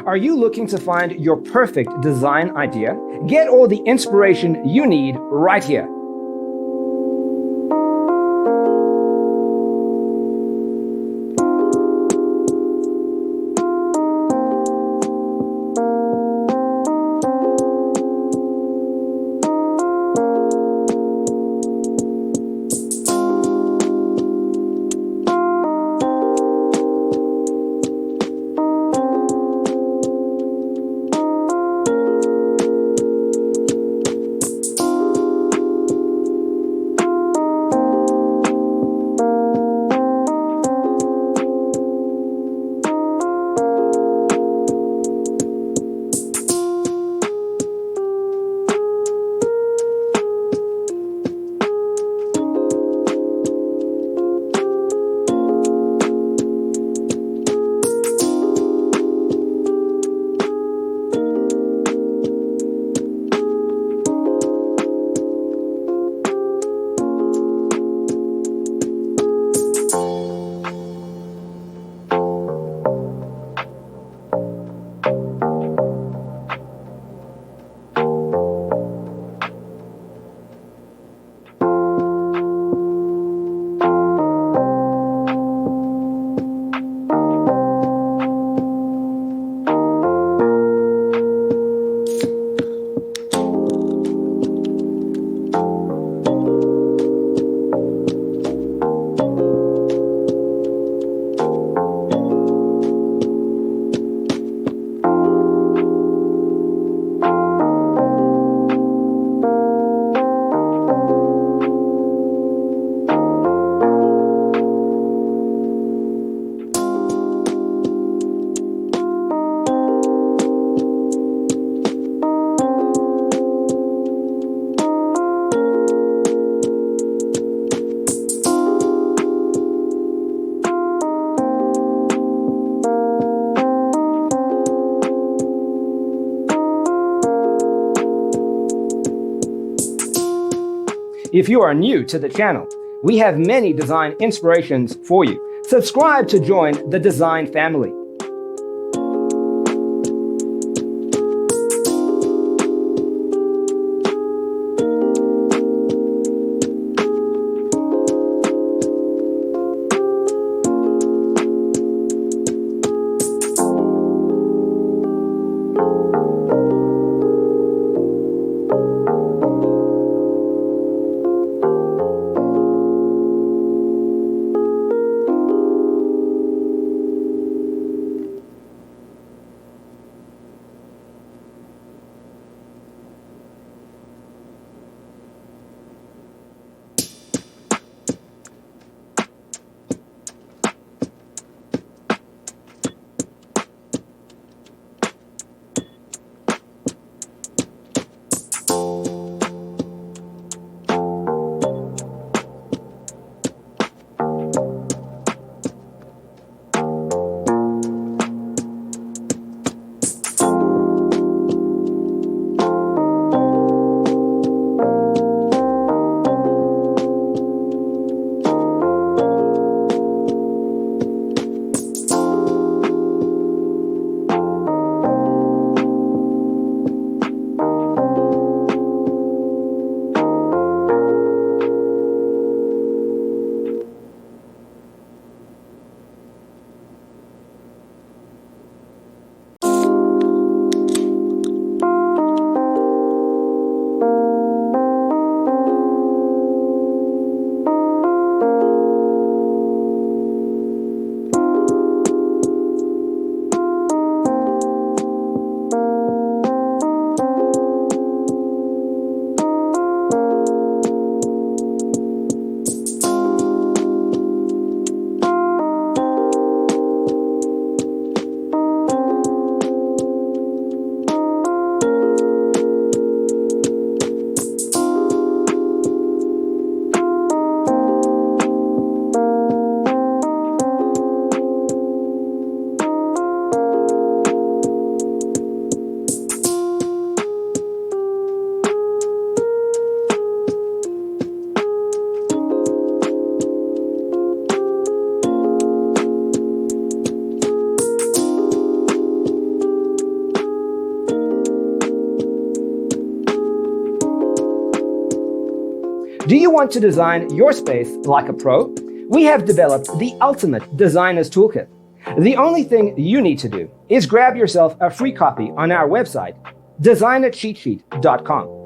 Are you looking to find your perfect design idea? Get all the inspiration you need right here. If you are new to the channel, we have many design inspirations for you. Subscribe to join the design family. Do you want to design your space like a pro? We have developed the ultimate designer's toolkit. The only thing you need to do is grab yourself a free copy on our website, designercheatsheet.com.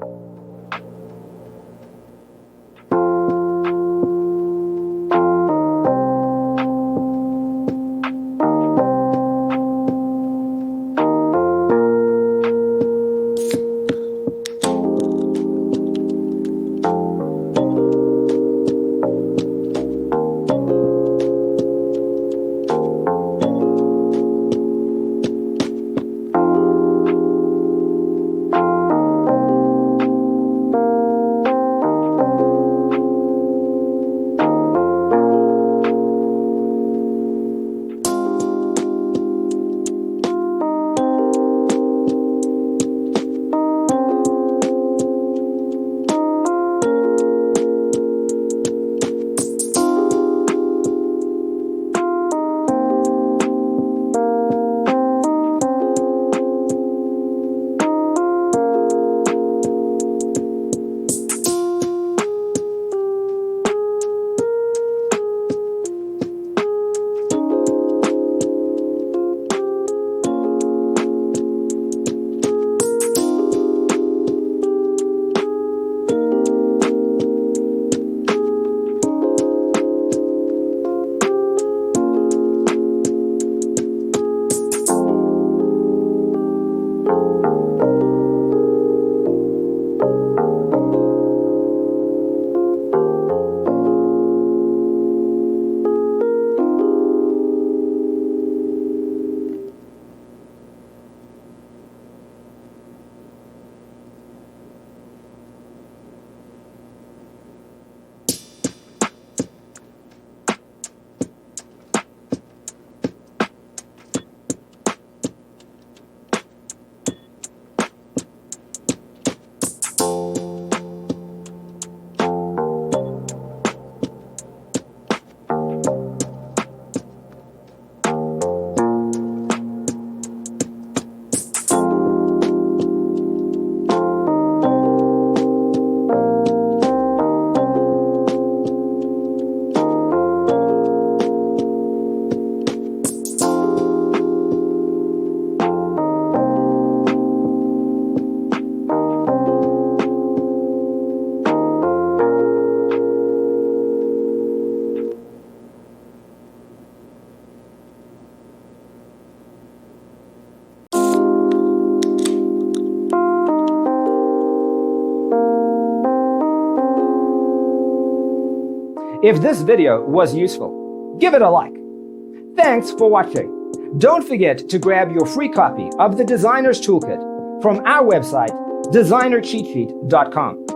If this video was useful, give it a like. Thanks for watching. Don't forget to grab your free copy of the Designer's Toolkit from our website, designercheatsheet.com.